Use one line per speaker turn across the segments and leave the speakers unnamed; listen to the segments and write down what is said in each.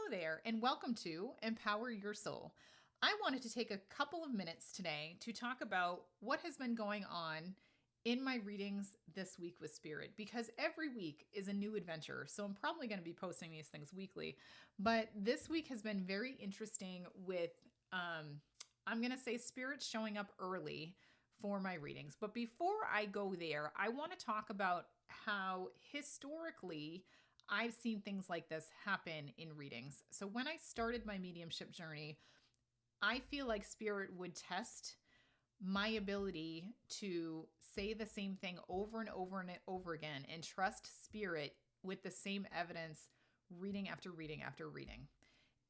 Hello there, and welcome to Empower Your Soul. I wanted to take a couple of minutes today to talk about what has been going on in my readings this week with Spirit, because every week is a new adventure. So I'm probably going to be posting these things weekly. But this week has been very interesting with, I'm going to say, Spirit showing up early for my readings. But before I go there, I want to talk about how historically I've seen things like this happen in readings. So when I started my mediumship journey, I feel like Spirit would test my ability to say the same thing over and over and over again and trust Spirit with the same evidence, reading after reading after reading.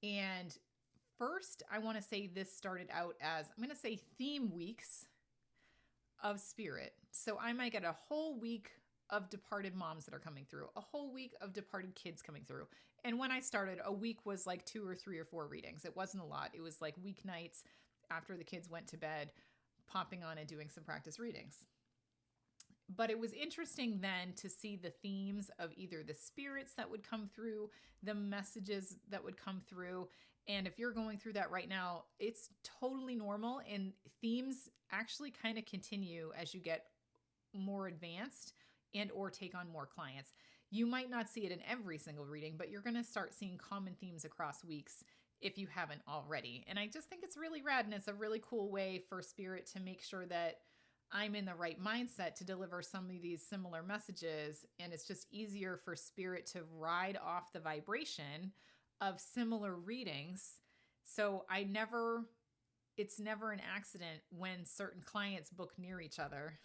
And first, I want to say this started out as, I'm going to say, theme weeks of Spirit. So I might get a whole week of departed moms that are coming through, a whole week of departed kids coming through. And when I started, a week was like 2 or 3 or 4 readings. It wasn't a lot. It was like weeknights after the kids went to bed, popping on and doing some practice readings. But it was interesting then to see the themes of either the spirits that would come through, the messages that would come through. And if you're going through that right now, it's totally normal. And themes actually kind of continue as you get more advanced and or take on more clients. You might not see it in every single reading, but you're going to start seeing common themes across weeks if you haven't already. And I just think it's really rad, and it's a really cool way for Spirit to make sure that I'm in the right mindset to deliver some of these similar messages. And it's just easier for Spirit to ride off the vibration of similar readings. So it's never an accident when certain clients book near each other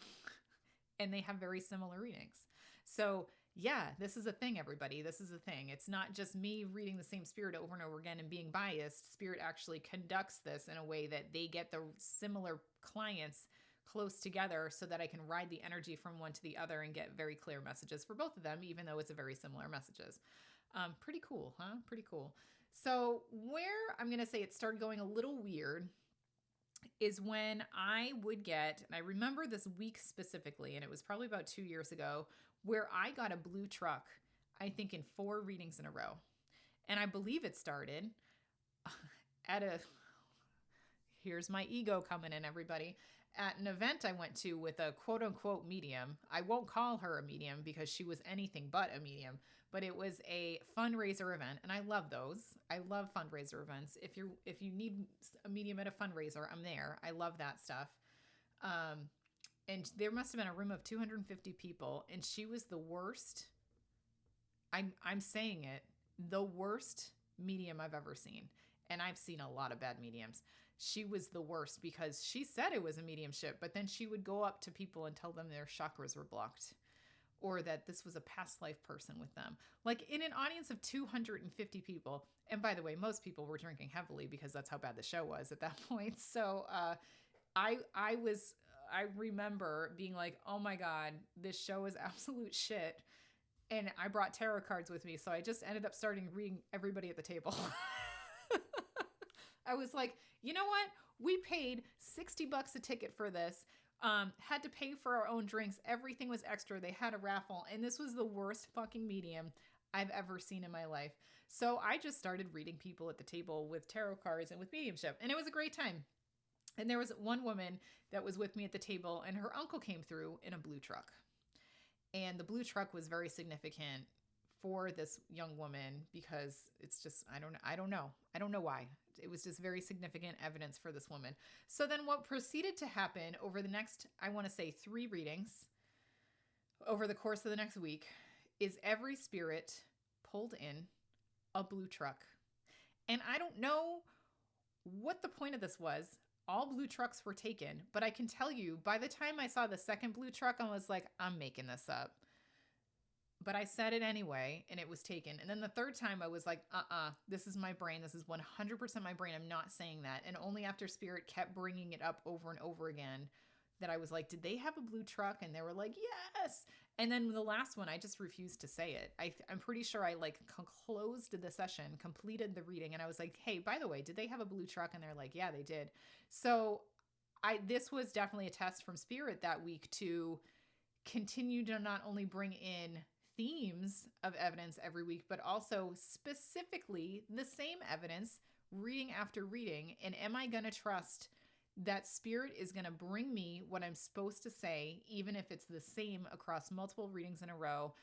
and they have very similar readings. So yeah, this is a thing, everybody. This is a thing. It's not just me reading the same Spirit over and over again and being biased. Spirit actually conducts this in a way that they get the similar clients close together so that I can ride the energy from one to the other and get very clear messages for both of them, even though it's a very similar messages. Pretty cool, huh? Pretty cool. So where I'm going to say it started going a little weird is when I would get, and I remember this week specifically, and it was probably about 2 years ago, where I got a blue truck, I think in 4 readings in a row. And I believe it started here's my ego coming in, everybody, at an event I went to with a quote unquote medium. I won't call her a medium because she was anything but a medium, but it was a fundraiser event. And I love those. I love fundraiser events. If you need a medium at a fundraiser, I'm there. I love that stuff. And there must have been a room of 250 people, and she was the worst. I'm saying it, the worst medium I've ever seen. And I've seen a lot of bad mediums. She was the worst because she said it was a mediumship, but then she would go up to people and tell them their chakras were blocked, or that this was a past life person with them. Like in an audience of 250 people. And by the way, most people were drinking heavily because that's how bad the show was at that point. So I remember being like, oh my God, this show is absolute shit. And I brought tarot cards with me. So I just ended up starting reading everybody at the table. I was like, you know what? We paid $60 a ticket for this. Had to pay for our own drinks. Everything was extra. They had a raffle. And this was the worst fucking medium I've ever seen in my life. So I just started reading people at the table with tarot cards and with mediumship. And it was a great time. And there was one woman that was with me at the table, and her uncle came through in a blue truck. And the blue truck was very significant for this young woman because it's just, I don't know why. It was just very significant evidence for this woman. So then what proceeded to happen over the next, I want to say 3 readings over the course of the next week is every spirit pulled in a blue truck. And I don't know what the point of this was. All blue trucks were taken, but I can tell you by the time I saw the second blue truck, I was like, I'm making this up. But I said it anyway, and it was taken. And then the third time I was like, this is my brain. This is 100% my brain. I'm not saying that. And only after Spirit kept bringing it up over and over again that I was like, did they have a blue truck? And they were like, yes. And then the last one, I just refused to say it. I'm pretty sure I closed the session, completed the reading. And I was like, hey, by the way, did they have a blue truck? And they're like, yeah, they did. So this was definitely a test from Spirit that week to continue to not only bring in themes of evidence every week, but also specifically the same evidence reading after reading. And am I going to trust that spirit is going to bring me what I'm supposed to say, even if it's the same across multiple readings in a row?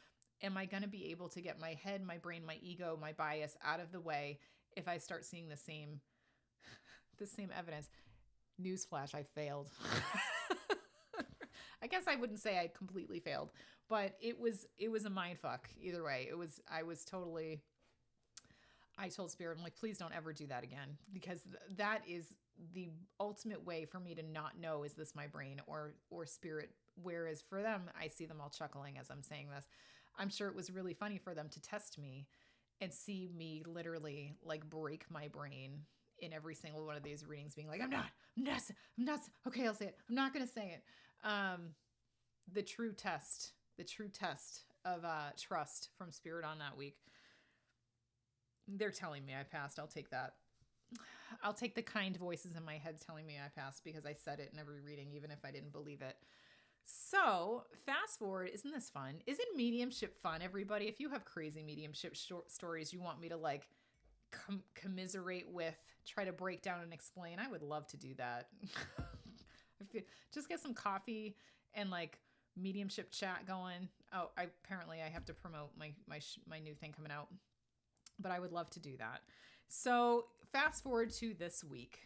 Am I going to be able to get my head, my brain, my ego, my bias out of the way if I start seeing the same evidence? Newsflash, I failed. I guess I wouldn't say I completely failed, but it was a mind fuck either way. I told spirit, I'm like, please don't ever do that again, because that is the ultimate way for me to not know, is this my brain or spirit? Whereas for them, I see them all chuckling as I'm saying this. I'm sure it was really funny for them to test me and see me literally like break my brain in every single one of these readings, being like, I'm not, okay, I'll say it. I'm not going to say it. The true test of trust from spirit on that week. They're telling me I passed. I'll take that. I'll take the kind voices in my head telling me I passed, because I said it in every reading, even if I didn't believe it. So fast forward. Isn't this fun? Isn't mediumship fun, everybody? If you have crazy mediumship stories you want me to like commiserate with, try to break down and explain, I would love to do that. Just get some coffee and like mediumship chat going. Oh, apparently I have to promote my new thing coming out, but I would love to do that. So fast forward to this week.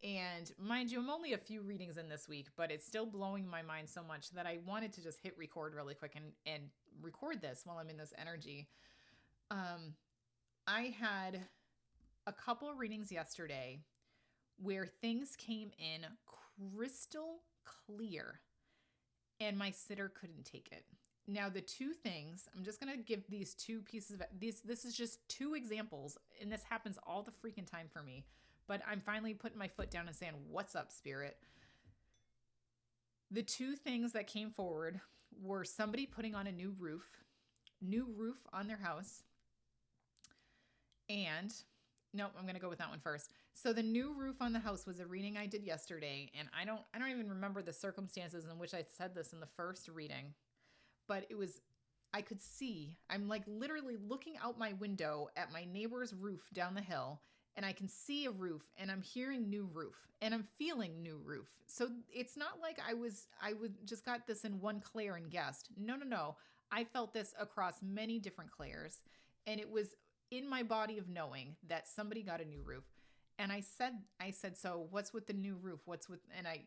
And mind you, I'm only a few readings in this week, but it's still blowing my mind so much that I wanted to just hit record really quick and record this while I'm in this energy. I had a couple of readings yesterday where things came in crystal clear and my sitter couldn't take it. Now, the two things, I'm just going to give these two pieces of this is just two examples, and this happens all the freaking time for me. But I'm finally putting my foot down and saying, what's up, spirit? The two things that came forward were somebody putting on a new roof on their house. And nope, I'm going to go with that one first. So the new roof on the house was a reading I did yesterday. And I don't even remember the circumstances in which I said this in the first reading, but I could see, I'm like literally looking out my window at my neighbor's roof down the hill, and I can see a roof, and I'm hearing new roof, and I'm feeling new roof. So it's not like I would just got this in one clair and guessed. No. I felt this across many different clairs, and it was in my body of knowing that somebody got a new roof. And I said, so what's with the new roof? And I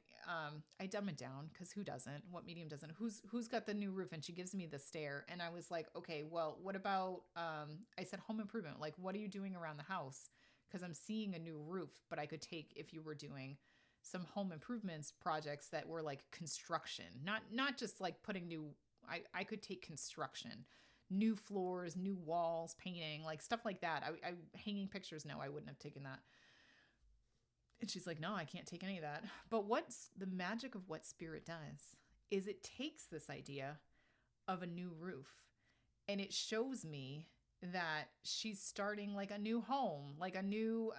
dumb it down, because who doesn't? What medium doesn't? Who's got the new roof? And she gives me the stare. And I was like, okay, well, what about, I said home improvement. Like, what are you doing around the house? Because I'm seeing a new roof, but I could take, if you were doing some home improvements projects that were like construction, not just like putting new, I could take construction, new floors, new walls, painting, like stuff like that. I hanging pictures. No, I wouldn't have taken that. And she's like, no, I can't take any of that. But what's the magic of what spirit does is it takes this idea of a new roof and it shows me that she's starting like a new home, like a new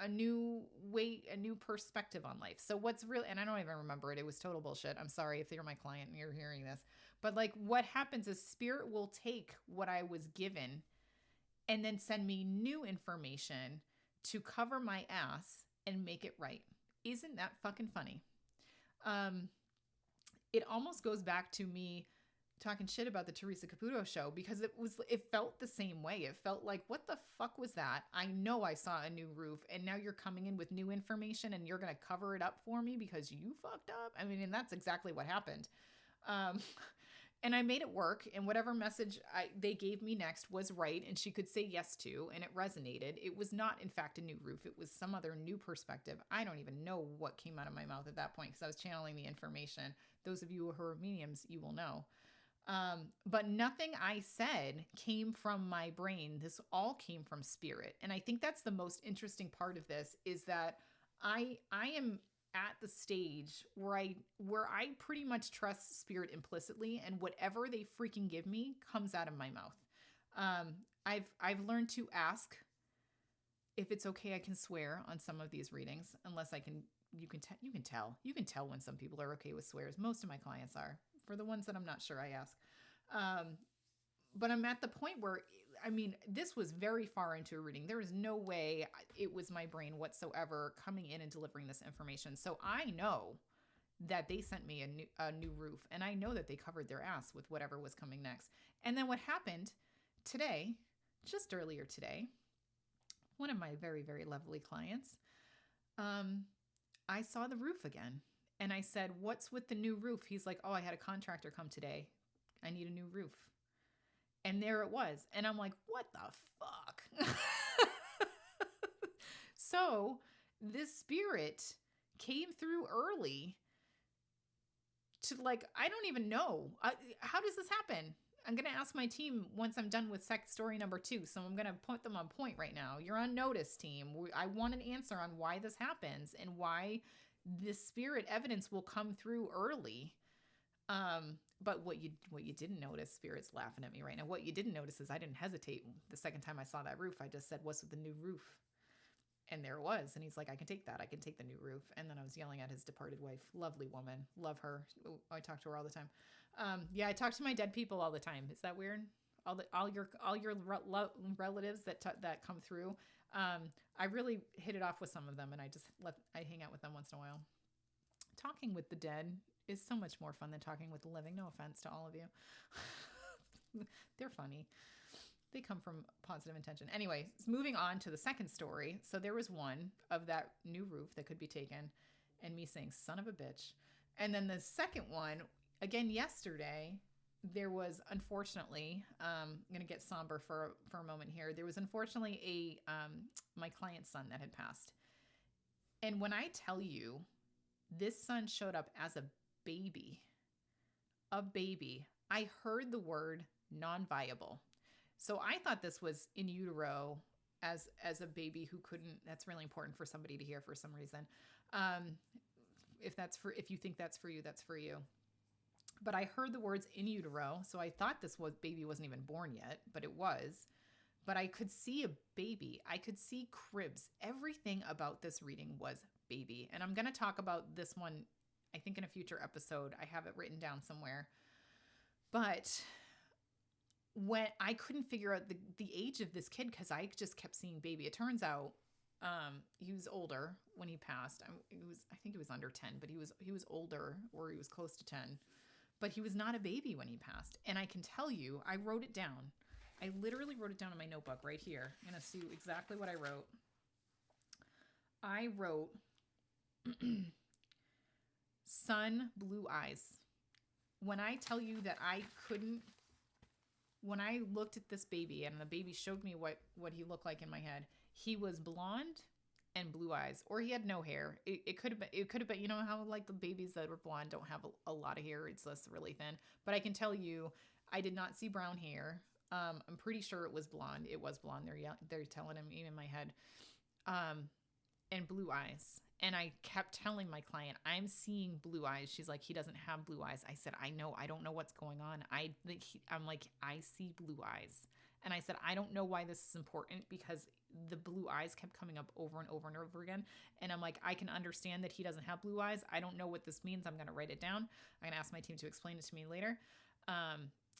way, a new perspective on life. So what's real, and I don't even remember it. It was total bullshit. I'm sorry if you're my client and you're hearing this, but like what happens is spirit will take what I was given and then send me new information to cover my ass and make it right. Isn't that fucking funny? It almost goes back to me talking shit about the Teresa Caputo show, because it felt the same way. It felt like, what the fuck was that? I know I saw a new roof, and now you're coming in with new information and you're going to cover it up for me because you fucked up. I mean, and that's exactly what happened. And I made it work, and whatever message they gave me next was right, and she could say yes to, and it resonated. It was not, in fact, a new roof. It was some other new perspective. I don't even know what came out of my mouth at that point, because I was channeling the information. Those of you who are mediums, you will know. But nothing I said came from my brain. This all came from spirit. And I think that's the most interesting part of this, is that I am at the stage where I pretty much trust spirit implicitly, and whatever they freaking give me comes out of my mouth. I've learned to ask if it's okay I can swear on some of these readings, unless you can tell when some people are okay with swears. Most of my clients are. For the ones that I'm not sure, I ask. but I'm at the point where, I mean, this was very far into a reading. There is no way it was my brain whatsoever coming in and delivering this information. So I know that they sent me a new roof, and I know that they covered their ass with whatever was coming next. And then what happened today, just earlier today, one of my very, very lovely clients, I saw the roof again. And I said, "What's with the new roof?" He's like, "Oh, I had a contractor come today. I need a new roof." And there it was. And I'm like, what the fuck? So this spirit came through early to, like, I don't even know. How does this happen? I'm going to ask my team once I'm done with story number 2. So I'm going to put them on point right now. You're on notice, team. I want an answer on why this happens and why this spirit evidence will come through early. But what you didn't notice, spirit's laughing at me right now. What you didn't notice is I didn't hesitate. The second time I saw that roof, I just said, "What's with the new roof?" And there it was. And he's like, "I can take that. I can take the new roof." And then I was yelling at his departed wife. Lovely woman. Love her. I talk to her all the time. Yeah, I talk to my dead people all the time. Is that weird? All your relatives that come through. I really hit it off with some of them, and I hang out with them once in a while. Talking with the dead is so much more fun than talking with the living. No offense to all of you. They're funny. They come from positive intention. Anyway, moving on to the second story. So there was one of that new roof that could be taken and me saying, "Son of a bitch." And then the second one, again, yesterday, there was unfortunately, I'm going to get somber for a moment here. There was unfortunately my client's son that had passed. And when I tell you, this son showed up as a baby, I heard the word non-viable. So I thought this was in utero as a baby who couldn't. That's really important for somebody to hear for some reason. If you think that's for you, that's for you. But I heard the words in utero, so I thought this baby wasn't even born yet, but it was. But I could see a baby. I could see cribs. Everything about this reading was baby. And I'm going to talk about this one, I think, in a future episode. I have it written down somewhere. But when I couldn't figure out the age of this kid, because I just kept seeing baby. It turns out he was older when he passed. I think he was under 10, but he was older, or he was close to 10. But he was not a baby when he passed. And I can tell you, I wrote it down. I literally wrote it down in my notebook right here. I'm going to see exactly what I wrote. I wrote, "Sun, blue eyes." When I tell you that when I looked at this baby and the baby showed me what he looked like in my head, he was blonde and blue eyes, or he had no hair. It could have been, you know how like the babies that were blonde don't have a lot of hair. It's just really thin. But I can tell you, I did not see brown hair. I'm pretty sure it was blonde. It was blonde. They're telling him even in my head. And blue eyes. And I kept telling my client, "I'm seeing blue eyes." She's like, "He doesn't have blue eyes." I said, "I know. I don't know what's going on." I'm like, "I see blue eyes." And I said, "I don't know why this is important, because the blue eyes kept coming up over and over and over again." And I'm like, "I can understand that he doesn't have blue eyes. I don't know what this means. I'm going to write it down. I'm going to ask my team to explain it to me later."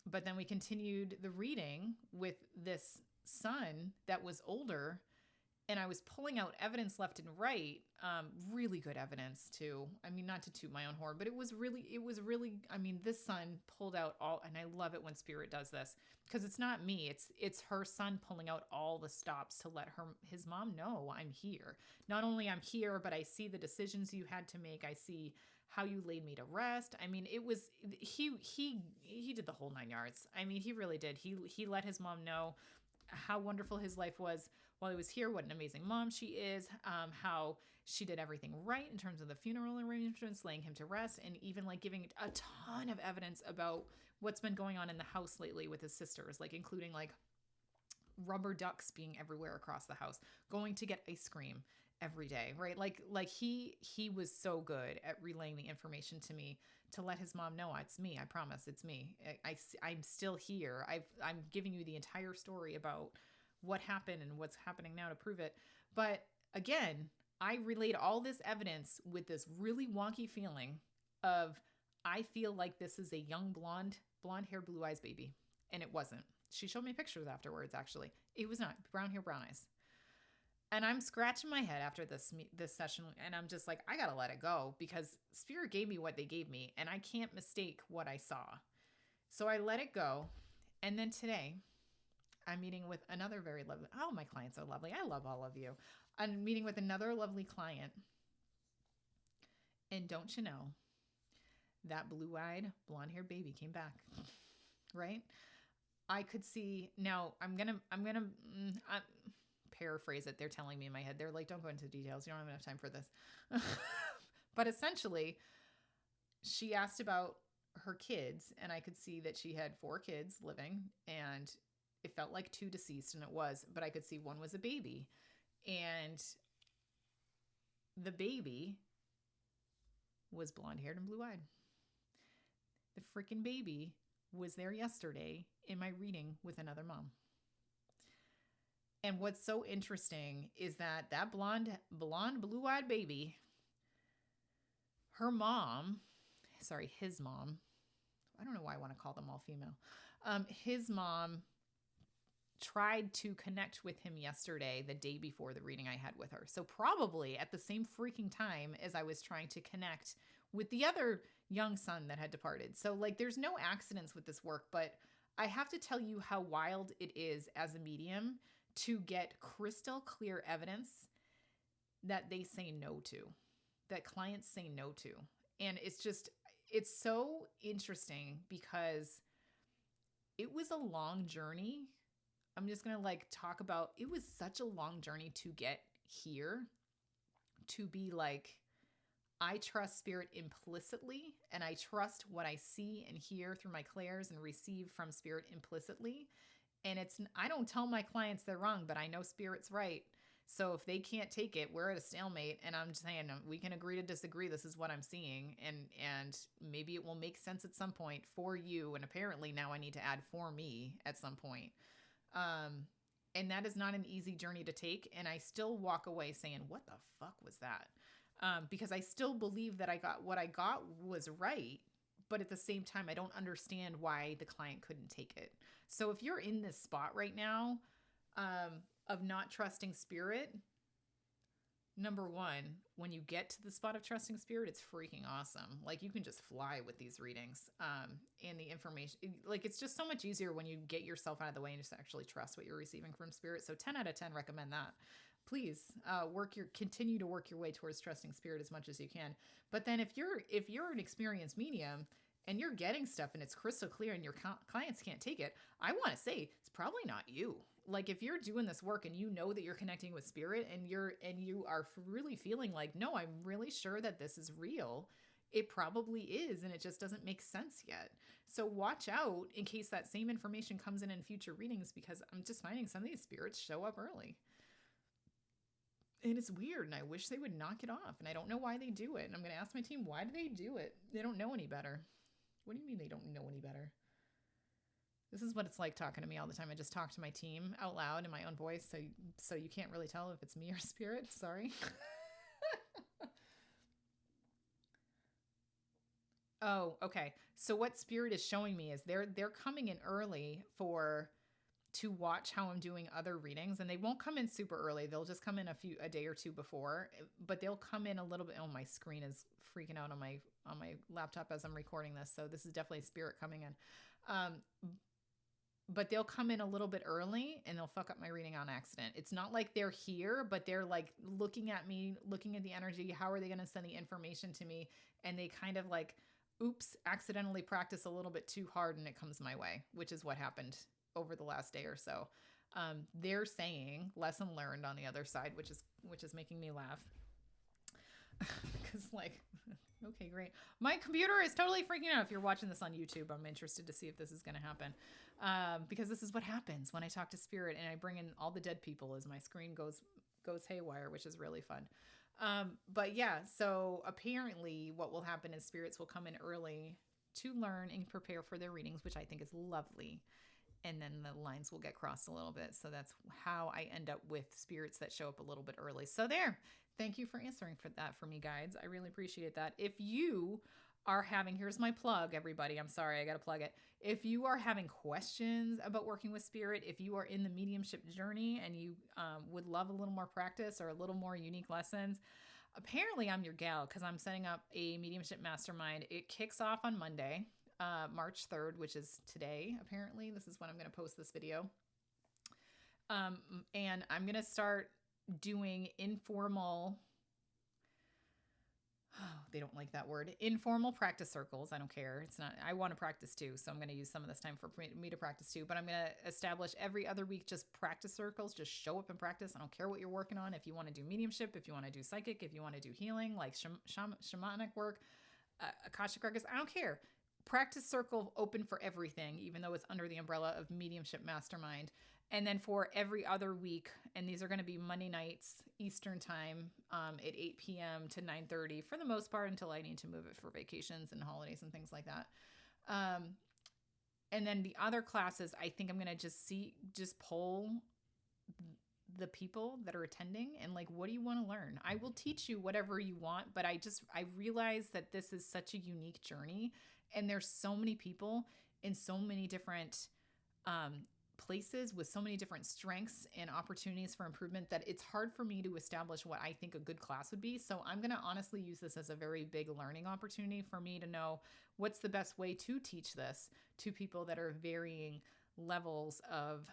But then we continued the reading with this son that was older, and I was pulling out evidence left and right, really good evidence too. I mean, not to toot my own horn, but it was really, I mean, this son pulled out all, and I love it when spirit does this, because it's not me, it's her son pulling out all the stops to let his mom know, "I'm here. Not only I'm here, but I see the decisions you had to make. I see how you laid me to rest." I mean, it was, he did the whole 9 yards. I mean, he really did. He let his mom know how wonderful his life was while he was here, what an amazing mom she is, how she did everything right in terms of the funeral arrangements, laying him to rest, and even like giving a ton of evidence about what's been going on in the house lately with his sisters, like including like rubber ducks being everywhere across the house, going to get ice cream every day, right? Like he was so good at relaying the information to me to let his mom know, "It's me. I promise, it's me. I'm still here. I'm giving you the entire story about what happened and what's happening now to prove it." But again, I relayed all this evidence with this really wonky feeling of, I feel like this is a young blonde hair, blue eyes baby. And it wasn't. She showed me pictures afterwards, actually. It was not brown hair, brown eyes. And I'm scratching my head after this session, and I'm just like, I gotta let it go because Spirit gave me what they gave me, and I can't mistake what I saw. So I let it go. And then today, I'm meeting with another very lovely, oh, my clients are lovely. I love all of you. I'm meeting with another lovely client. And don't you know, that blue-eyed, blonde-haired baby came back, right? I could see, now I'm gonna paraphrase it. They're telling me in my head, they're like, don't go into details. You don't have enough time for this. But essentially, she asked about her kids, and I could see that she had 4 kids living, and it felt like 2 deceased, and it was, but I could see one was a baby. And the baby was blonde-haired and blue-eyed. The freaking baby was there yesterday in my reading with another mom. And what's so interesting is that blonde, blue-eyed baby, his mom, I don't know why I want to call them all female. His mom tried to connect with him yesterday, the day before the reading I had with her. So probably at the same freaking time as I was trying to connect with the other young son that had departed. So like, there's no accidents with this work, but I have to tell you how wild it is as a medium to get crystal clear evidence that they say no to, that clients say no to. And it's so interesting because it was a long journey. I'm just going to like talk about, it was such a long journey to get here, to be like, I trust Spirit implicitly, and I trust what I see and hear through my clairs and receive from Spirit implicitly. And I don't tell my clients they're wrong, but I know Spirit's right. So if they can't take it, we're at a stalemate, and I'm just saying we can agree to disagree. This is what I'm seeing, and maybe it will make sense at some point for you. And apparently now I need to add for me at some point. And that is not an easy journey to take. And I still walk away saying, what the fuck was that? Because I still believe that what I got was right. But at the same time, I don't understand why the client couldn't take it. So if you're in this spot right now, of not trusting Spirit, number one, when you get to the spot of trusting Spirit, it's freaking awesome. Like, you can just fly with these readings, and the information. Like, it's just so much easier when you get yourself out of the way and just actually trust what you're receiving from Spirit. So 10 out of 10 recommend that. Please continue to work your way towards trusting Spirit as much as you can. But then if you're an experienced medium and you're getting stuff and it's crystal clear and your clients can't take it, I want to say it's probably not you. Like, if you're doing this work and you know that you're connecting with Spirit and you are really feeling like, no, I'm really sure that this is real, it probably is, and it just doesn't make sense yet. So watch out in case that same information comes in future readings, because I'm just finding some of these spirits show up early. And it's weird, and I wish they would knock it off, and I don't know why they do it. And I'm going to ask my team, why do they do it? They don't know any better. What do you mean they don't know any better? This is what it's like talking to me all the time. I just talk to my team out loud in my own voice, so you can't really tell if it's me or Spirit. Sorry. Oh, okay. So what Spirit is showing me is they're coming in early to watch how I'm doing other readings, and they won't come in super early. They'll just come in a day or two before, but they'll come in a little bit. Oh, my screen is freaking out on my laptop as I'm recording this. So this is definitely Spirit coming in. But they'll come in a little bit early and they'll fuck up my reading on accident. It's not like they're here, but they're like looking at me, looking at the energy. How are they going to send the information to me? And they kind of like, oops, accidentally practice a little bit too hard and it comes my way, which is what happened over the last day or so. They're saying lesson learned on the other side, which is making me laugh. Because like, okay, great. My computer is totally freaking out. If you're watching this on YouTube, I'm interested to see if this is going to happen. Because this is what happens when I talk to Spirit and I bring in all the dead people as my screen goes haywire, which is really fun. But yeah, so apparently what will happen is spirits will come in early to learn and prepare for their readings, which I think is lovely. And then the lines will get crossed a little bit. So that's how I end up with spirits that show up a little bit early. So there, thank you for answering for that for me, guides. I really appreciate that. If you are having, here's my plug, everybody. I'm sorry, I got to plug it. If you are having questions about working with spirit, if you are in the mediumship journey and you would love a little more practice or a little more unique lessons, apparently I'm your gal because I'm setting up a mediumship mastermind. It kicks off on Monday, March 3rd, which is today. Apparently, this is when I'm going to post this video. And I'm going to start doing informal, they don't like that word, informal practice circles. I don't care. It's not, I want to practice too. So I'm going to use some of this time for me to practice too, but I'm going to establish every other week, just practice circles, just show up and practice. I don't care what you're working on. If you want to do mediumship, if you want to do psychic, if you want to do healing, like shamanic work, Akashic records, I don't care. Practice circle open for everything, even though it's under the umbrella of Mediumship Mastermind. And then for every other week, and these are going to be Monday nights, Eastern time, at 8 p.m. to 9:30 for the most part, until I need to move it for vacations and holidays and things like that. And then the other classes, I think I'm going to just poll the people that are attending and like, what do you want to learn? I will teach you whatever you want, but I realize that this is such a unique journey, and there's so many people in so many different places with so many different strengths and opportunities for improvement that it's hard for me to establish what I think a good class would be. So I'm going to honestly use this as a very big learning opportunity for me to know what's the best way to teach this to people that are varying levels of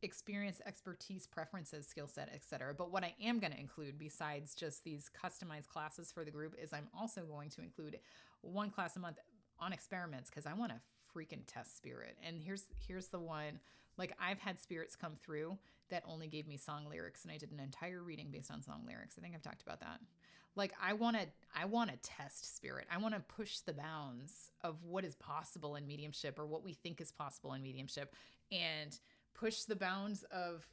experience, expertise, preferences, skill set, etc. But what I am going to include besides just these customized classes for the group is I'm also going to include one class a month on experiments, because I want to freaking test spirit. And here's the one, like I've had spirits come through that only gave me song lyrics, and I did an entire reading based on song lyrics. I think I've talked about that. Like I want to test spirit. I want to push the bounds of what is possible in mediumship, or what we think is possible in mediumship, and push the bounds of,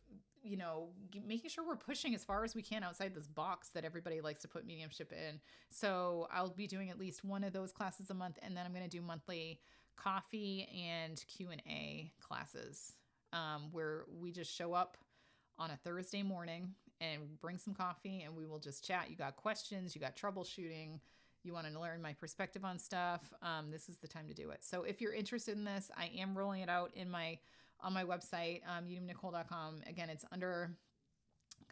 making sure we're pushing as far as we can outside this box that everybody likes to put mediumship in. So I'll be doing at least one of those classes a month, and then I'm going to do monthly coffee and Q&A classes, where we just show up on a Thursday morning and bring some coffee, and we will just chat. You got questions, you got troubleshooting, you want to learn my perspective on stuff. This is the time to do it. So if you're interested in this, I am rolling it out on my website, mediumnicole.com. Again, it's under,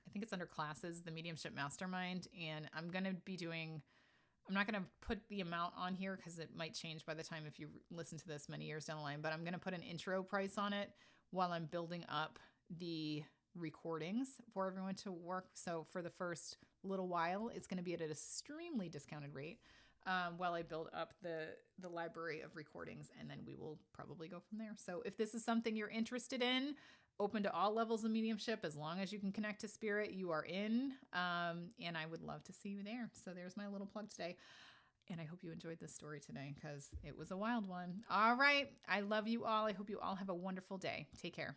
I think it's under classes, the Mediumship Mastermind. And I'm not going to put the amount on here because it might change by the time if you listen to this many years down the line, but I'm going to put an intro price on it while I'm building up the recordings for everyone to work. So for the first little while, it's going to be at an extremely discounted rate, while I build up the library of recordings, and then we will probably go from there. So if this is something you're interested in, open to all levels of mediumship, as long as you can connect to spirit, you are in, and I would love to see you there. So there's my little plug today, and I hope you enjoyed this story today because it was a wild one. All right, I love you all. I hope you all have a wonderful day. Take care.